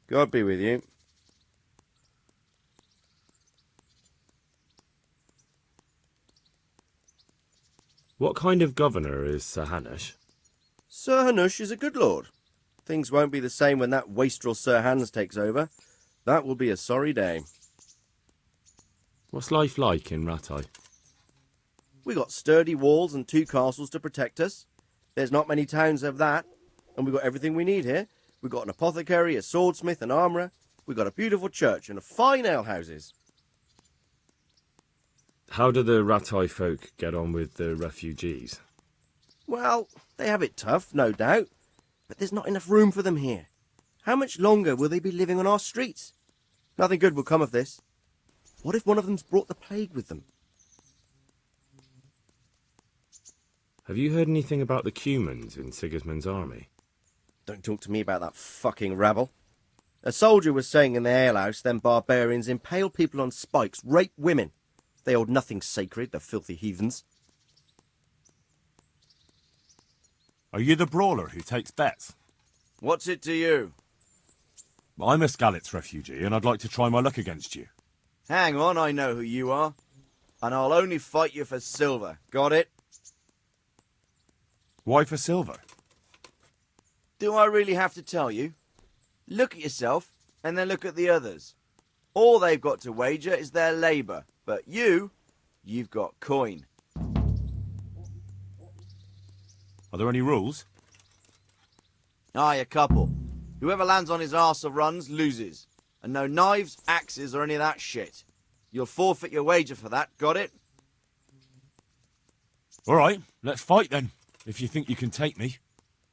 God be with you. What kind of governor is Sir Hanush? Sir Hanush is a good lord. Things won't be the same when that wastrel Sir Hans takes over. That will be a sorry day. What's life like in Rattay? We got sturdy walls and 2 castles to protect us. There's not many towns have that, and we got everything we need here. We got an apothecary, a swordsmith, an armourer. We got a beautiful church and fine alehouses. How do the Rattay folk get on with the refugees? Well, they have it tough, no doubt, but there's not enough room for them here. How much longer will they be living on our streets? Nothing good will come of this. What if one of them's brought the plague with them? Have you heard anything about the Cumans in Sigismund's army? Don't talk to me about that fucking rabble. A soldier was saying in the alehouse them barbarians impale people on spikes, rape women. They hold nothing sacred, the filthy heathens. Are you the brawler who takes bets? What's it to you? I'm a Skalitz refugee, and I'd like to try my luck against you. Hang on, I know who you are. And I'll only fight you for silver. Got it? Why for silver? Do I really have to tell you? Look at yourself, and then look at the others. All they've got to wager is their labour. But you've got coin. Are there any rules? Aye, a couple. Whoever lands on his arse or runs, loses. And no knives, axes, or any of that shit. You'll forfeit your wager for that, got it? All right, let's fight then, if you think you can take me.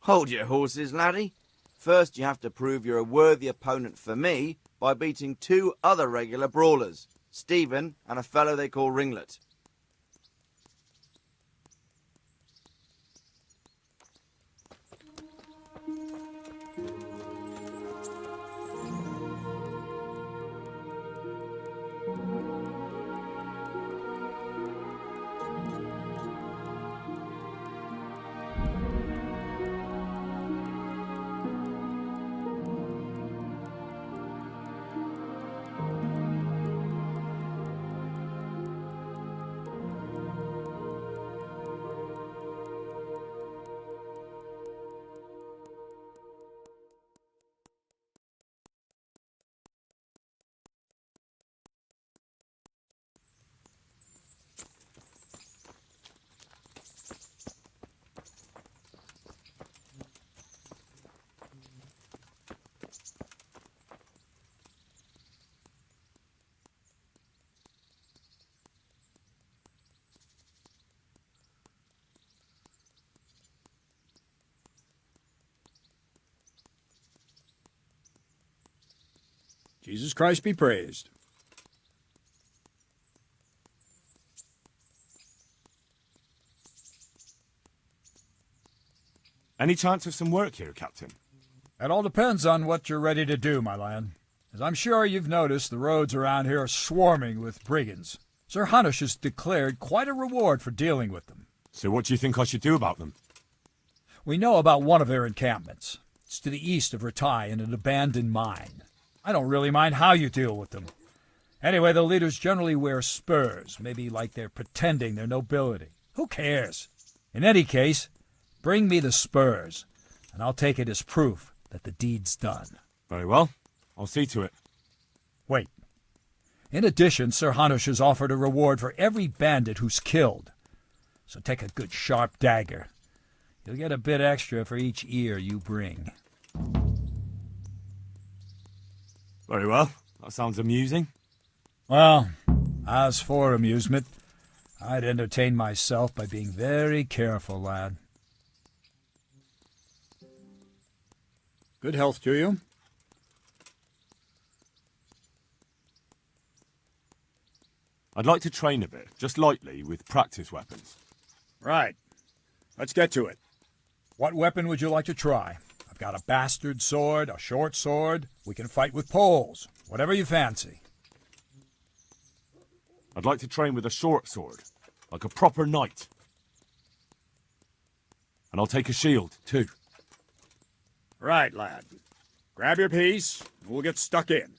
Hold your horses, laddie. First you have to prove you're a worthy opponent for me by beating 2 other regular brawlers, Stephen and a fellow they call Ringlet. Jesus Christ be praised. Any chance of some work here, Captain? It all depends on what you're ready to do, my lad. As I'm sure you've noticed, the roads around here are swarming with brigands. Sir Hanush has declared quite a reward for dealing with them. So what do you think I should do about them? We know about one of their encampments. It's to the east of Rattay in an abandoned mine. I don't really mind how you deal with them. Anyway, the leaders generally wear spurs, maybe like they're pretending they're nobility. Who cares? In any case, bring me the spurs, and I'll take it as proof that the deed's done. Very well. I'll see to it. Wait. In addition, Sir Hanush has offered a reward for every bandit who's killed. So take a good sharp dagger. You'll get a bit extra for each ear you bring. Very well. That sounds amusing. Well, as for amusement, I'd entertain myself by being very careful, lad. Good health to you. I'd like to train a bit, just lightly, with practice weapons. Right. Let's get to it. What weapon would you like to try? I've got a bastard sword, a short sword. We can fight with poles. Whatever you fancy. I'd like to train with a short sword, like a proper knight. And I'll take a shield, too. Right, lad. Grab your piece, and we'll get stuck in.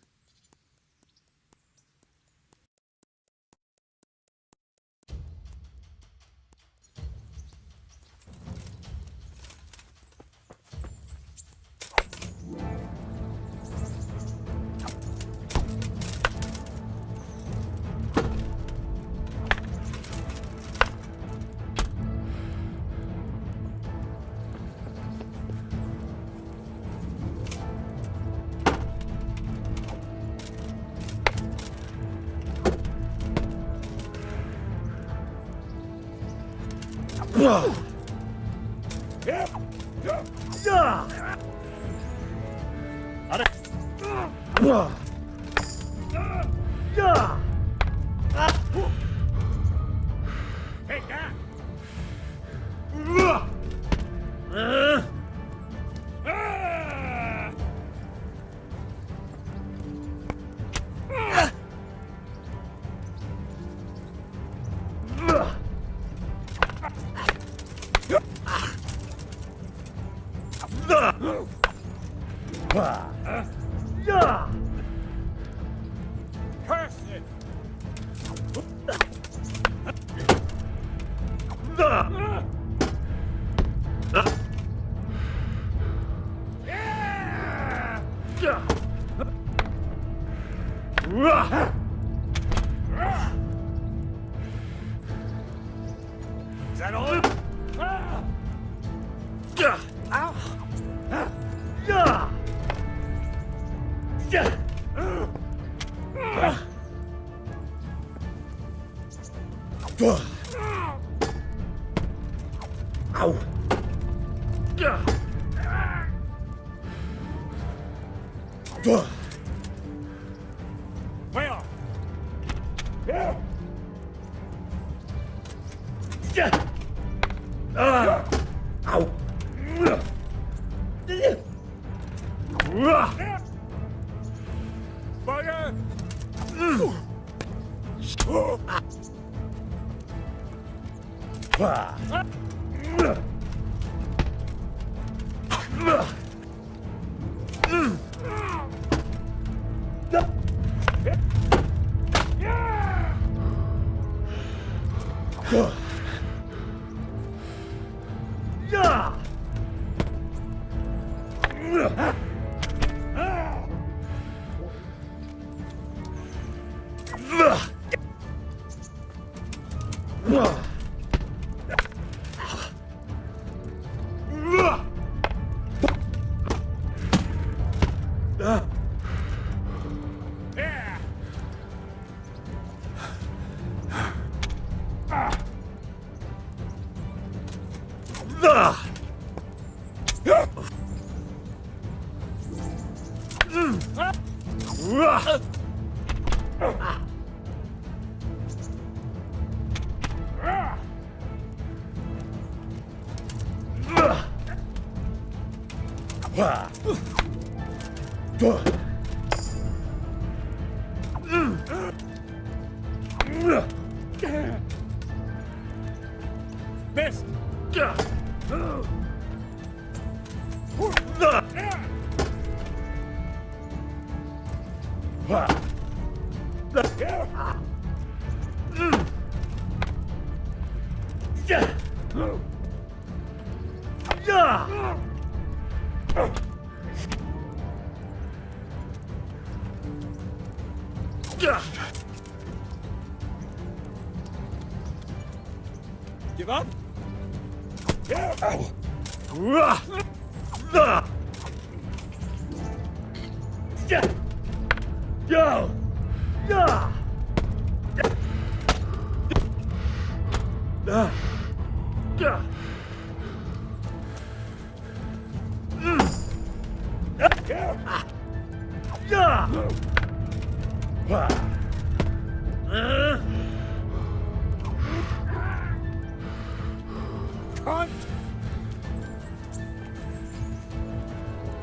Take that! Curse it! Is that all? Way off! Fire! Missed! Give up? Cunt!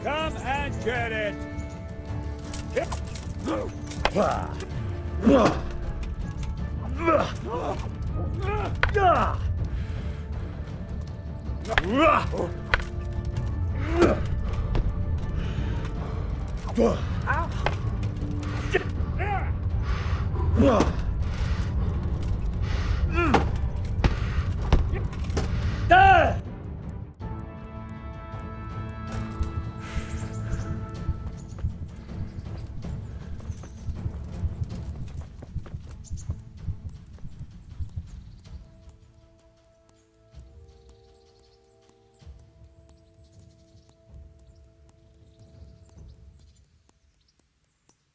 Come and get it!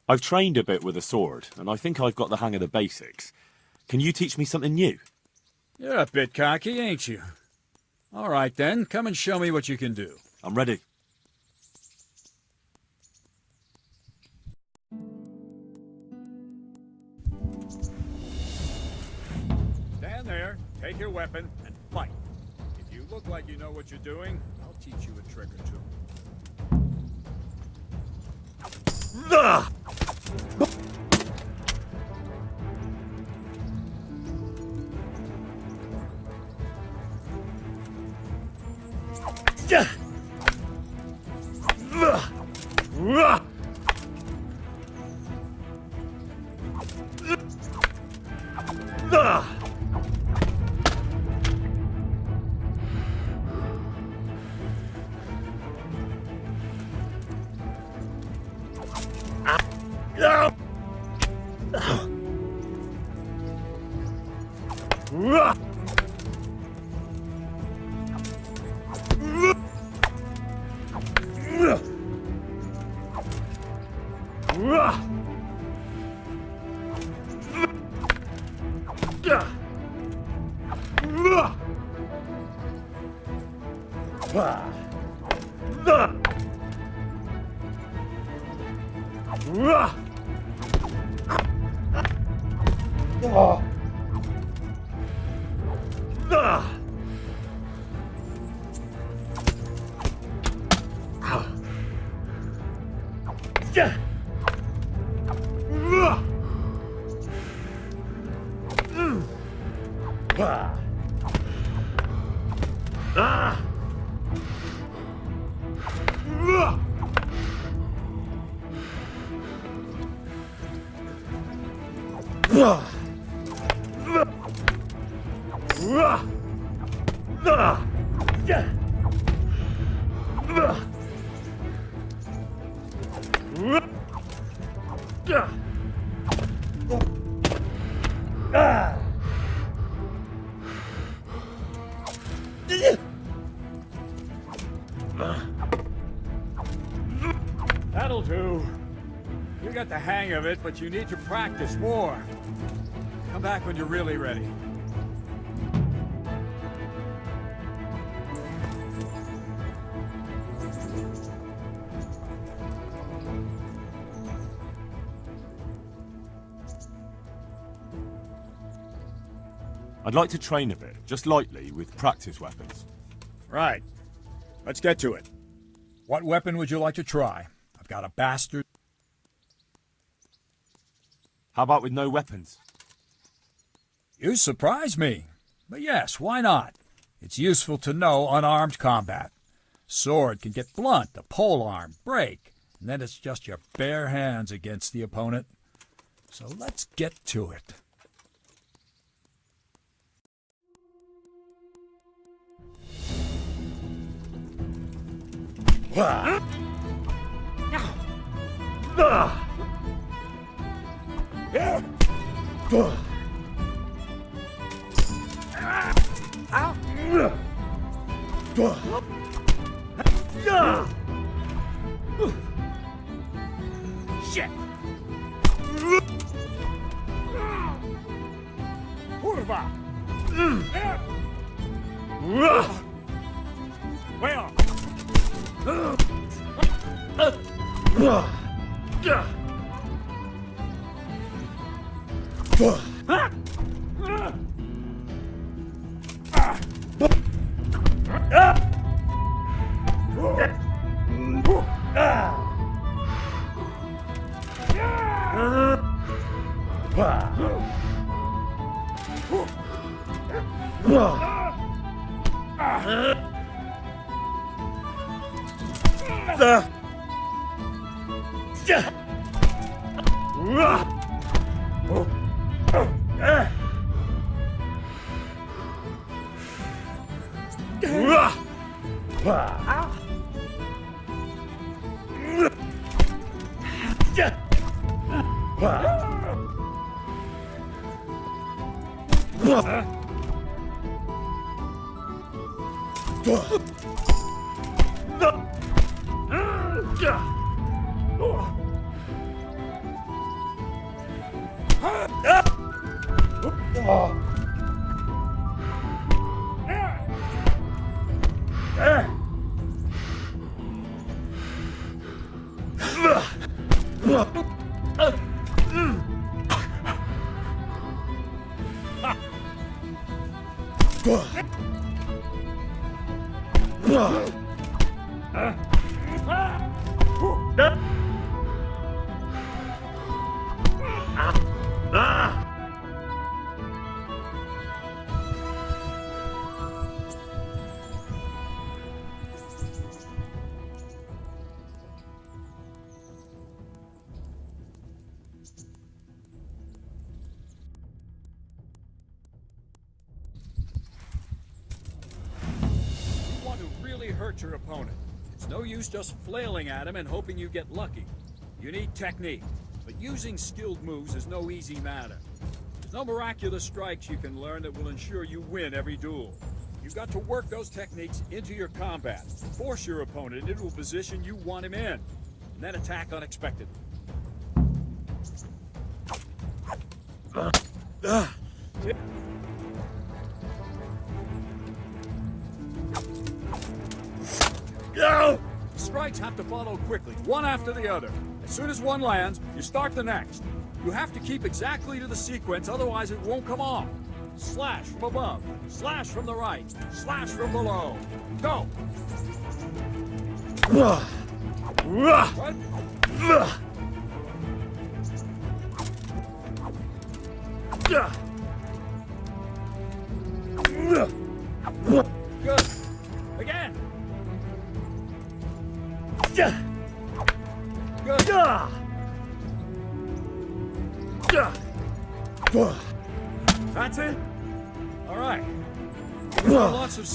I've trained a bit with a sword, and I think I've got the hang of the basics. Can you teach me something new? You're a bit cocky, ain't you? All right, then. Come and show me what you can do. I'm ready. Stand there, take your weapon, and fight. If you look like you know what you're doing, I'll teach you a trick or two. That'll do. You got the hang of it, but you need to practice more. Come back when you're really ready. I'd like to train a bit, just lightly, with practice weapons. Right. Let's get to it. What weapon would you like to try? I've got a bastard. How about with no weapons? You surprise me. But yes, why not? It's useful to know unarmed combat. Sword can get blunt, a polearm, break, and then it's just your bare hands against the opponent. So let's get to it. Shit! Kurwa! Way off! You want to really hurt your opponent. It's no use just flailing at him and hoping you get lucky. You need technique, but using skilled moves is no easy matter. There's no miraculous strikes you can learn that will ensure you win every duel. You've got to work those techniques into your combat, force your opponent into a position you want him in, and then attack unexpectedly. Strikes have to follow quickly, one after the other. As soon as one lands, you start the next. You have to keep exactly to the sequence, otherwise it won't come off. Slash from above, slash from the right, slash from below. Go! What? Good. Again. Good. That's it? All right. Lots of...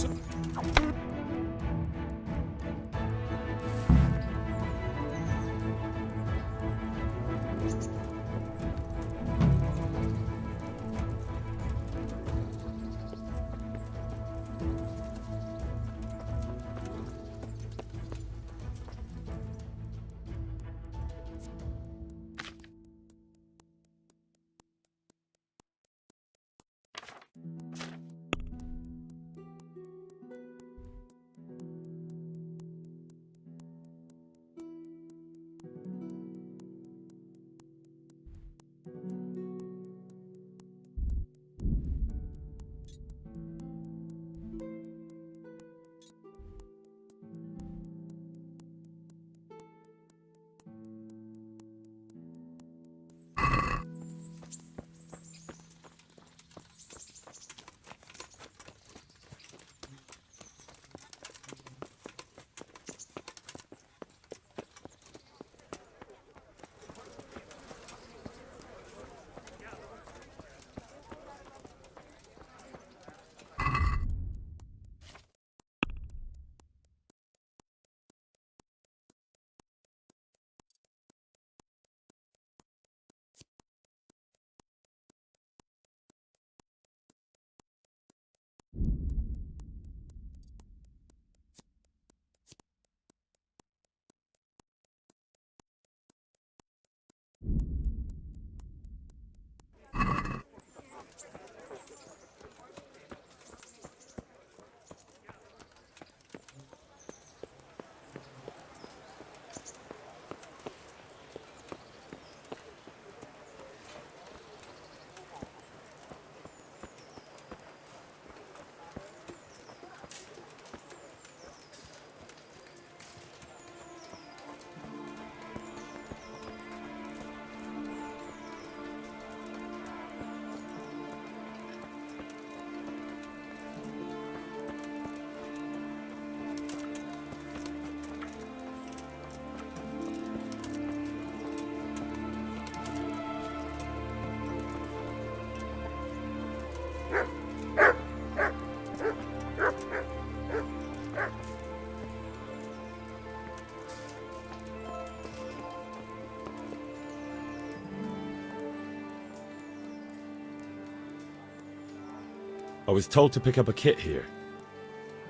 I was told to pick up a kit here.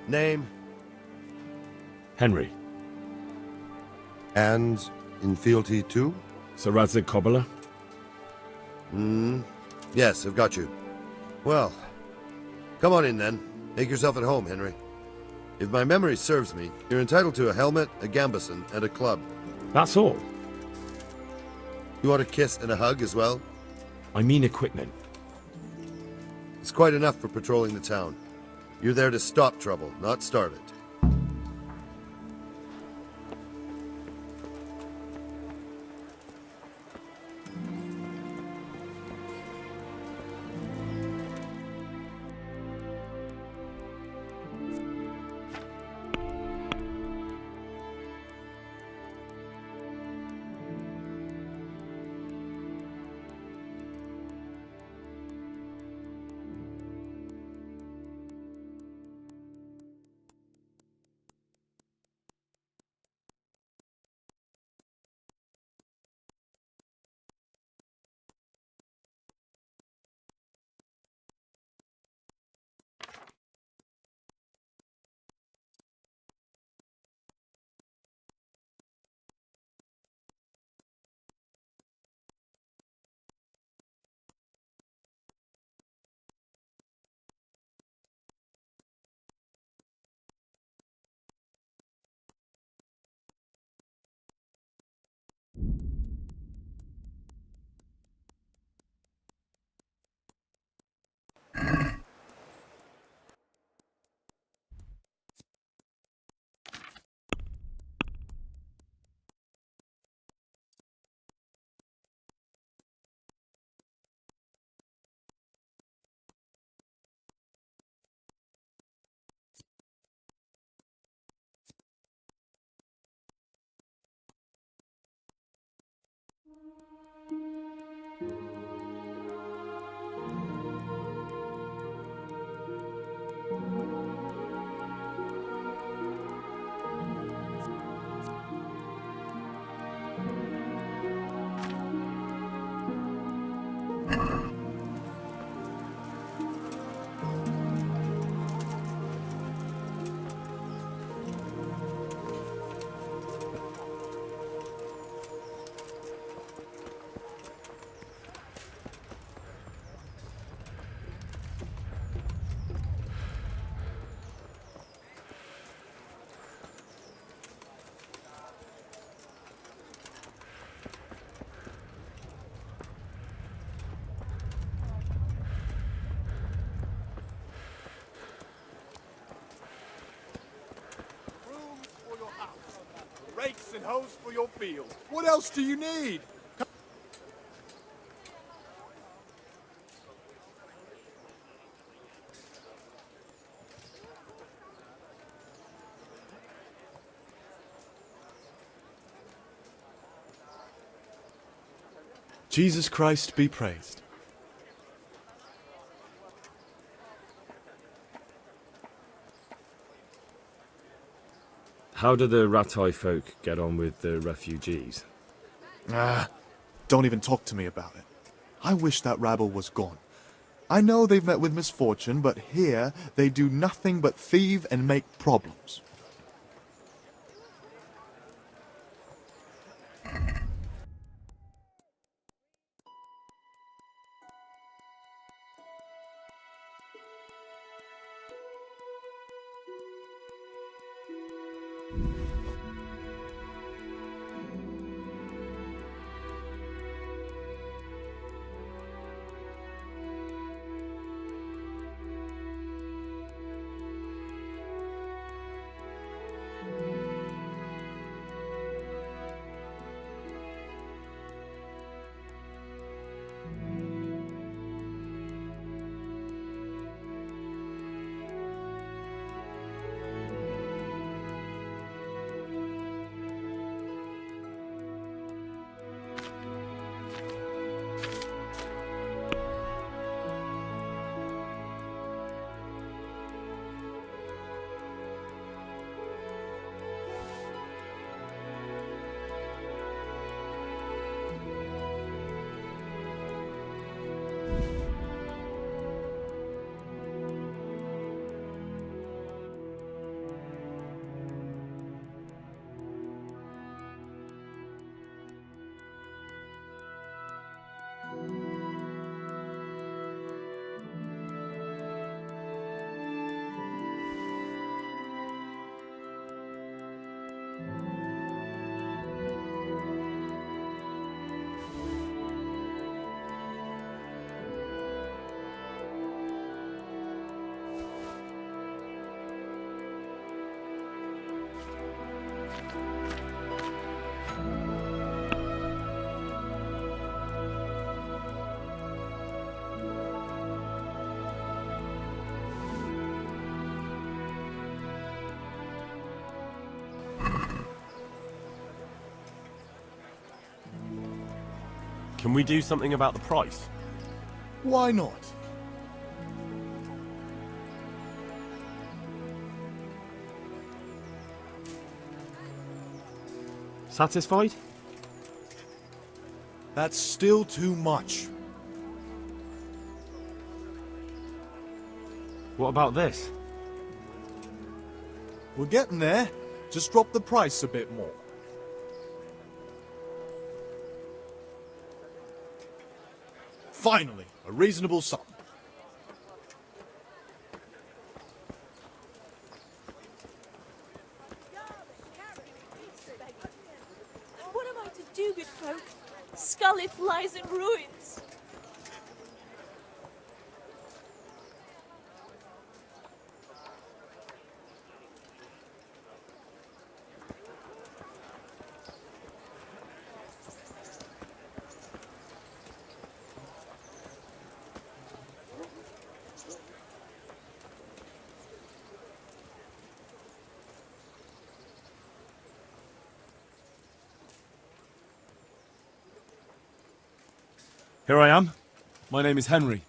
Name? Henry. And in fealty too? Sir Radzig Kobyla? Yes, I've got you. Well, come on in then. Make yourself at home, Henry. If my memory serves me, you're entitled to a helmet, a gambeson, and a club. That's all. You want a kiss and a hug as well? I mean equipment. It's quite enough for patrolling the town. You're there to stop trouble, not start it. Rakes and hoes for your field. What else do you need? Jesus Christ be praised. How do the Ratai folk get on with the refugees? Don't even talk to me about it. I wish that rabble was gone. I know they've met with misfortune, but here they do nothing but thieve and make problems. Can we do something about the price? Why not? Satisfied? That's still too much. What about this? We're getting there. Just drop the price a bit more. Finally, a reasonable sum. What am I to do, good folk? Scarlet lies in ruins. Here I am. My name is Henry.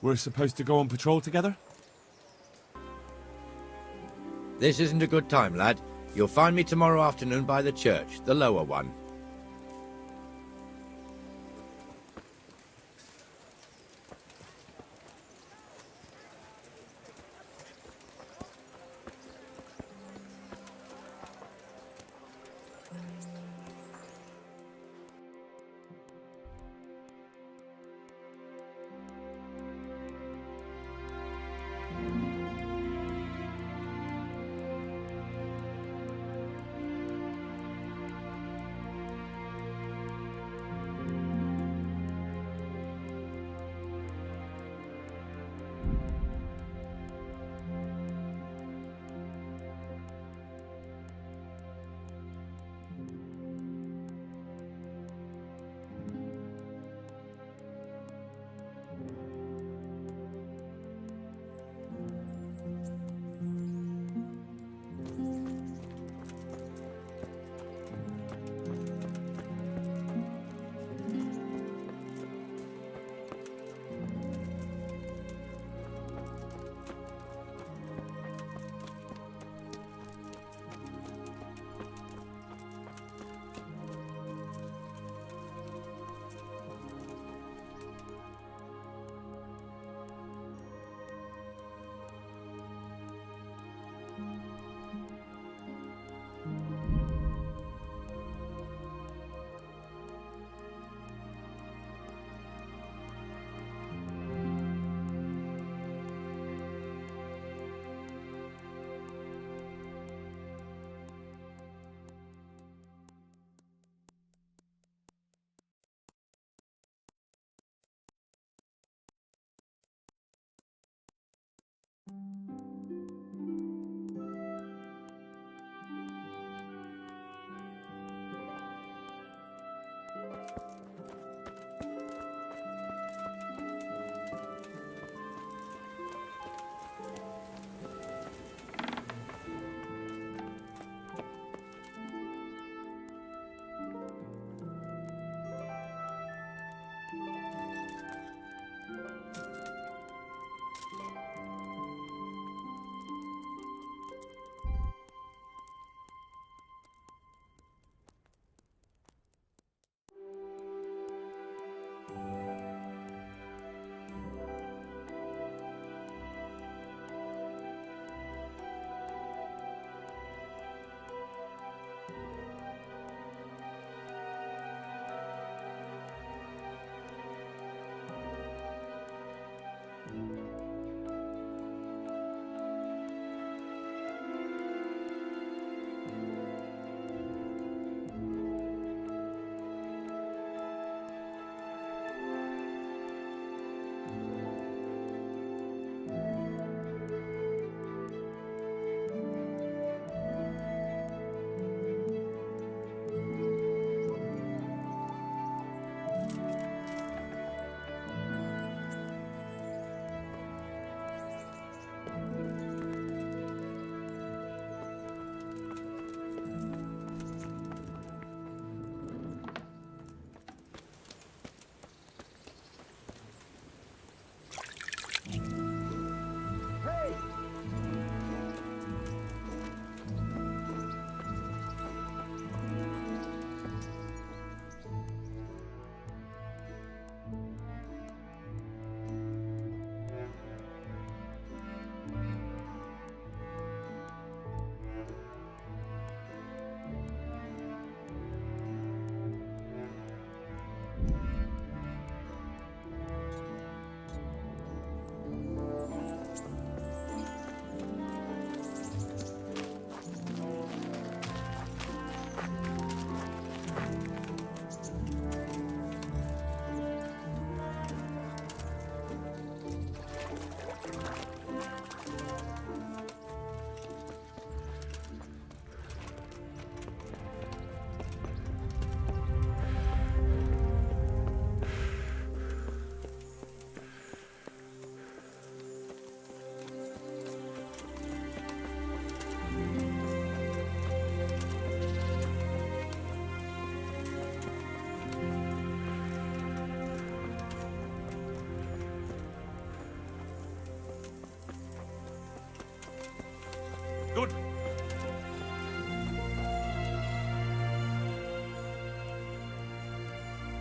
We're supposed to go on patrol together? This isn't a good time, lad. You'll find me tomorrow afternoon by the church, the lower one.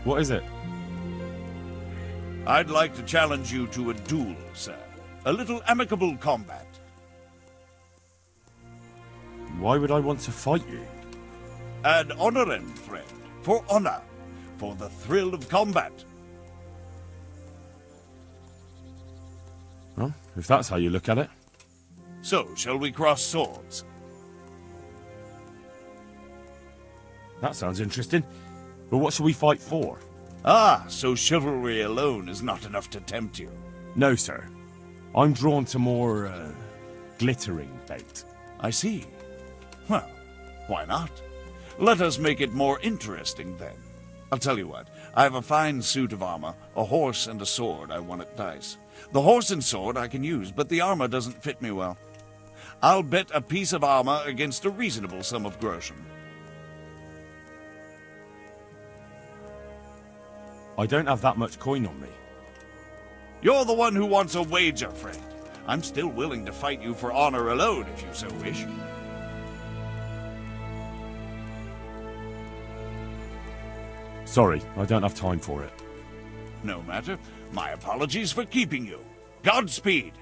What is it? I'd like to challenge you to a duel, sir. A little amicable combat. Why would I want to fight you? Ad honorem, friend. For honor. For the thrill of combat. Well, if that's how you look at it. So, shall we cross swords? That sounds interesting. But what shall we fight for? Ah, so chivalry alone is not enough to tempt you. No, sir. I'm drawn to more, glittering bait. I see. Well, why not? Let us make it more interesting, then. I'll tell you what. I have a fine suit of armor, a horse, and a sword I won at dice. The horse and sword I can use, but the armor doesn't fit me well. I'll bet a piece of armor against a reasonable sum of groschen. I don't have that much coin on me. You're the one who wants a wager, friend. I'm still willing to fight you for honor alone, if you so wish. Sorry, I don't have time for it. No matter. My apologies for keeping you. Godspeed.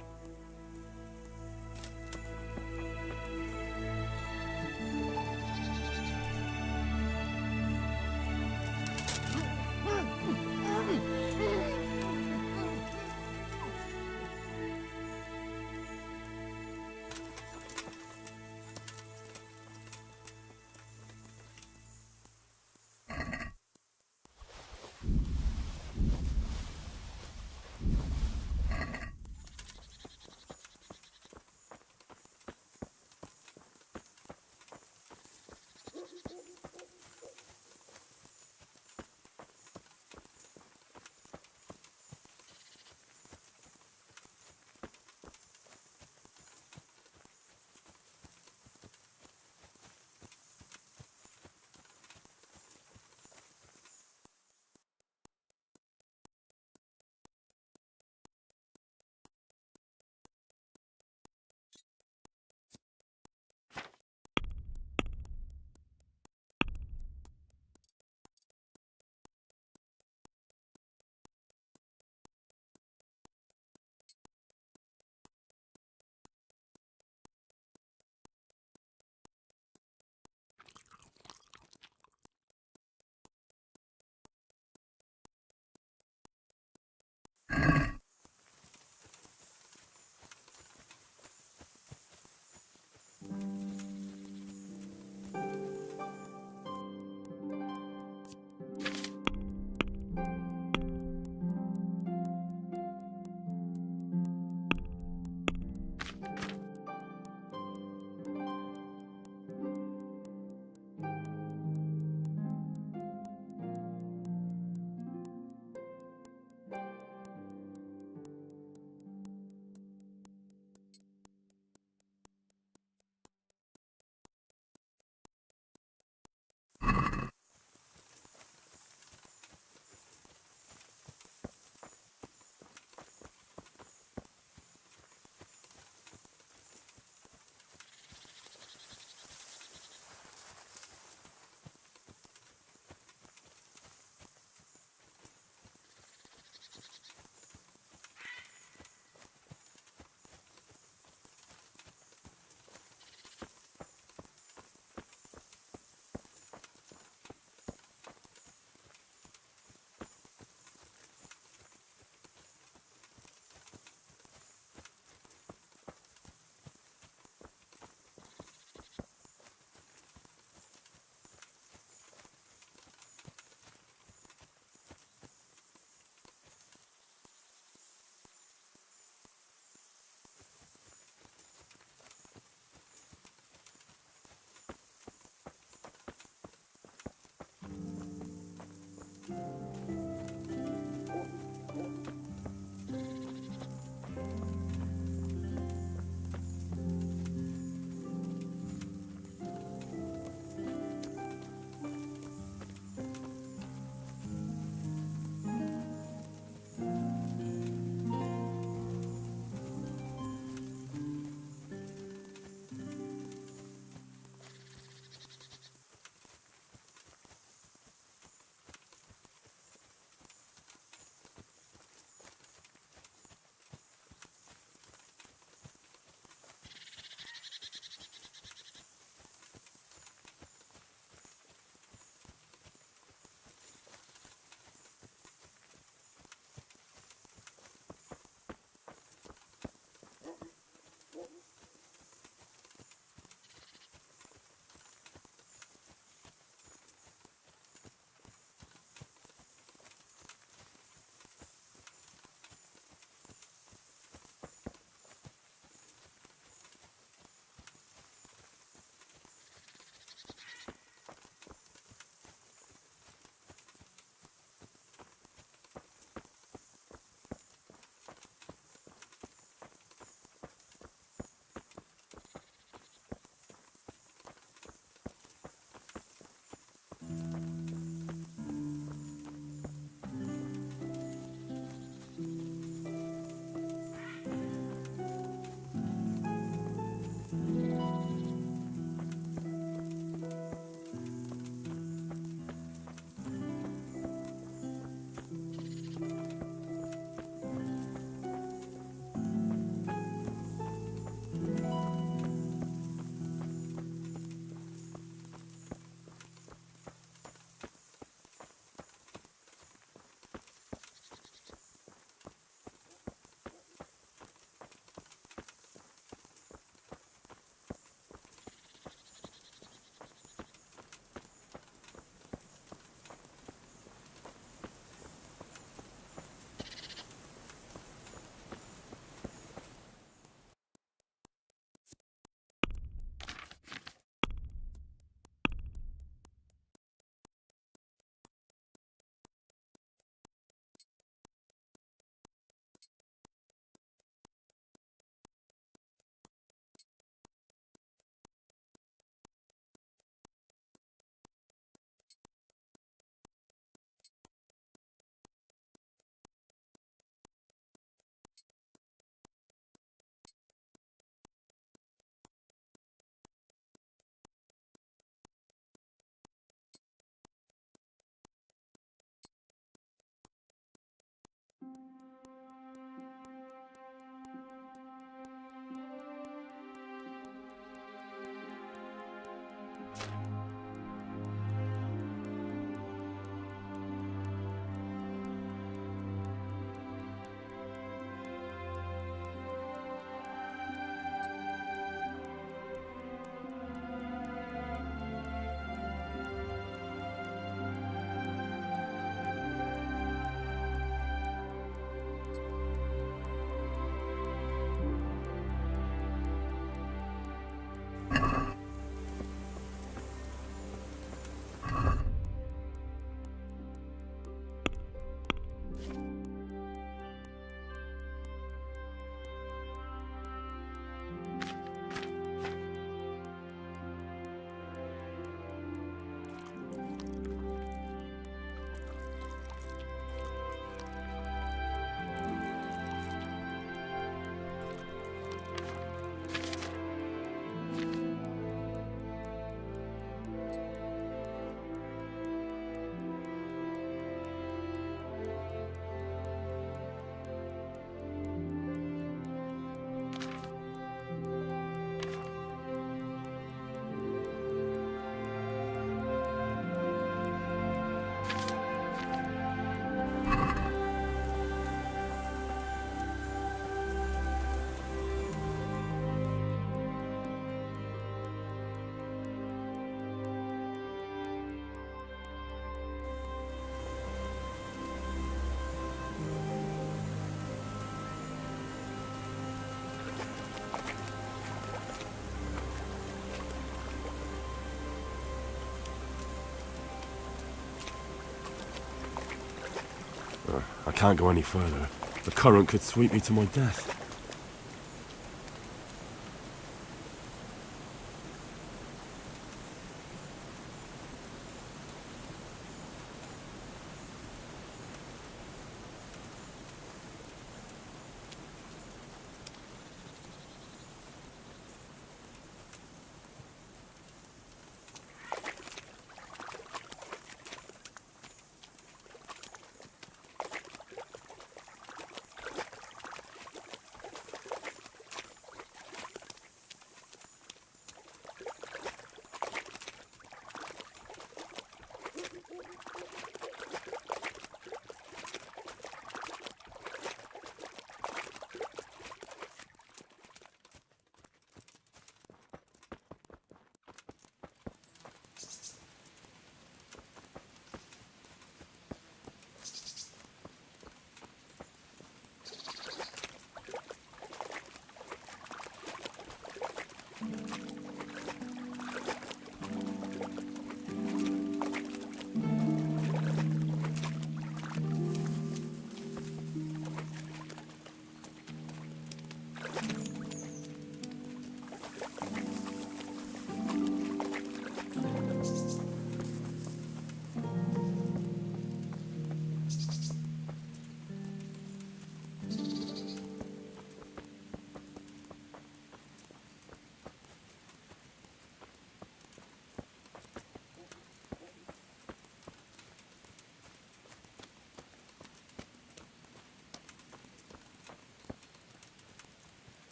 can't go any further. The current could sweep me to my death.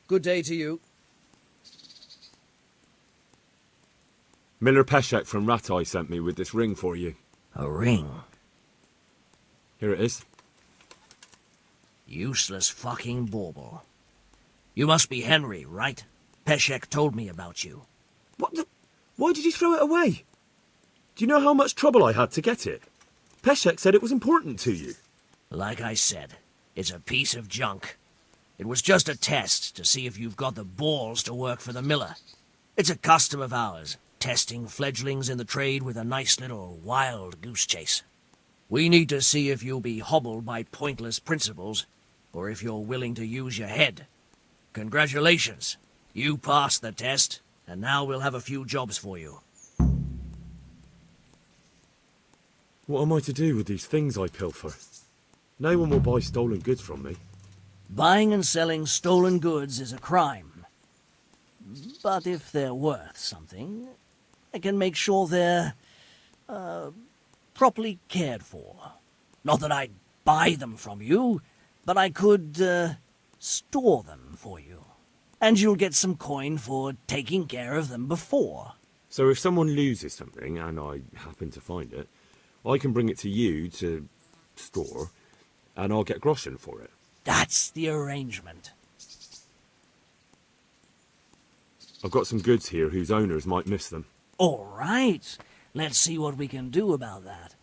Good day to you. Miller Peshek from Ratai sent me with this ring for you. A ring? Here it is. Useless fucking bauble. You must be Henry, right? Peshek told me about you. What the... Why did you throw it away? Do you know how much trouble I had to get it? Peshek said it was important to you. Like I said, it's a piece of junk. It was just a test to see if you've got the balls to work for the miller. It's a custom of ours, testing fledglings in the trade with a nice little wild goose chase. We need to see if you'll be hobbled by pointless principles, or if you're willing to use your head. Congratulations. You passed the test, and now we'll have a few jobs for you. What am I to do with these things I pilfer? No one will buy stolen goods from me. Buying and selling stolen goods is a crime. But if they're worth something, I can make sure they're, properly cared for. Not that I'd buy them from you, but I could, store them for you. And you'll get some coin for taking care of them before. So if someone loses something, and I happen to find it, I can bring it to you to store, and I'll get groschen for it. That's the arrangement. I've got some goods here whose owners might miss them. All right. Let's see what we can do about that.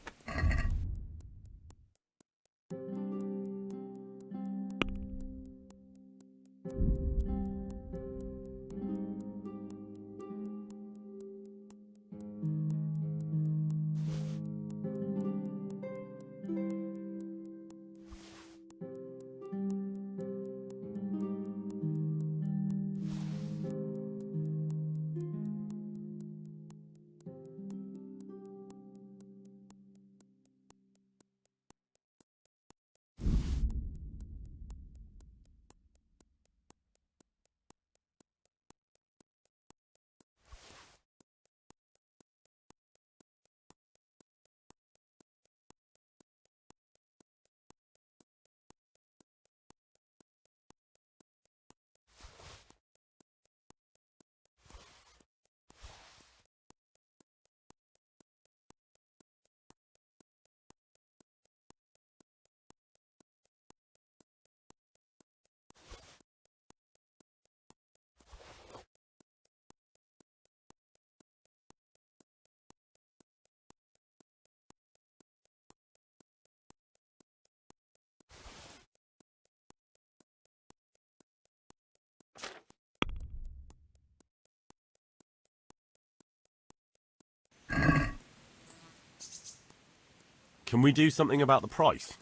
Can we do something about the price?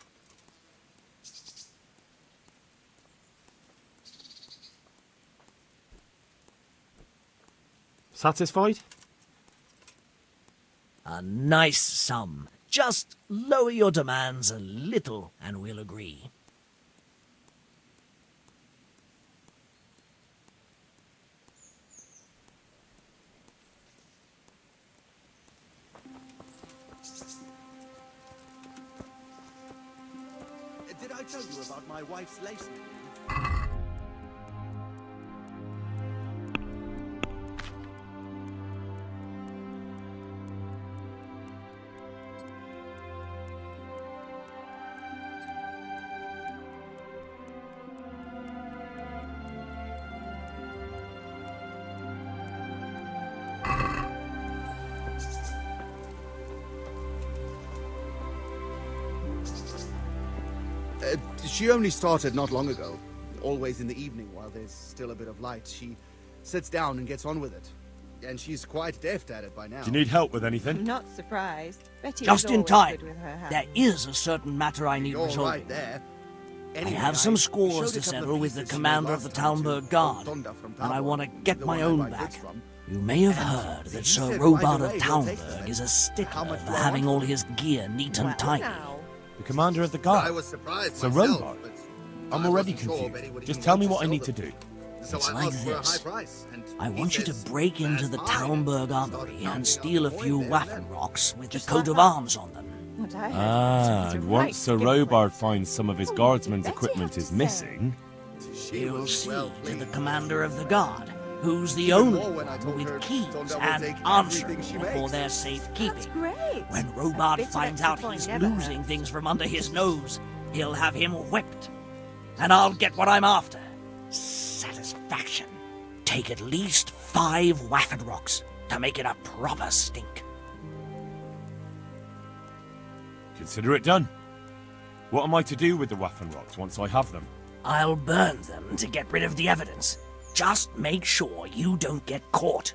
Satisfied? A nice sum. Just lower your demands a little and we'll agree. Did I tell you about my wife's lace making? She only started not long ago. Always in the evening while there's still a bit of light. She sits down and gets on with it. And she's quite deft at it by now. Do you need help with anything? I'm not surprised. Betty Just is in always time. good with her hands. There is a certain matter I need You're resolving. right there. I Anyway, have some showed scores a to couple of settle with the pieces she commander made of the last time to Talmberg Guard, Tonda from and I Tabor, want to get the my one I own buy back. goods from. You may have And heard he that Sir said Robard right of away he'll take them, Talmberg and is a how stickler much for do I having want? all his gear neat and tidy. The commander of the I guard. was surprised Sir myself, Robard. but I'm I already wasn't sure confused. Betty would Just even tell want me to what I sell need to them. do. So It's I like asked for a this. high price, and I he want you to says, break into the "That's fine." Talmberg Started Armory and counting steal a up the few coin there Waffen and then. rocks with the Just coat like of that. arms on them. What I heard Ah, was and a once right Sir gift Robard with- finds some of his Oh, guardsmen's Betty equipment had is to missing, She You'll was see well to the pleased. commander of the guard, who's the Even only more when I one told her with keys Tonda will and take answer everything she for makes. their That's safekeeping. great. When A Robard bit of finds extra out coin he's never losing hurts. things from under his nose, he'll have him whipped. And I'll get what I'm after. Satisfaction. Take at least 5 Waffen rocks to make it a proper stink. Consider it done. What am I to do with the Waffen rocks once I have them? I'll burn them to get rid of the evidence. Just make sure you don't get caught.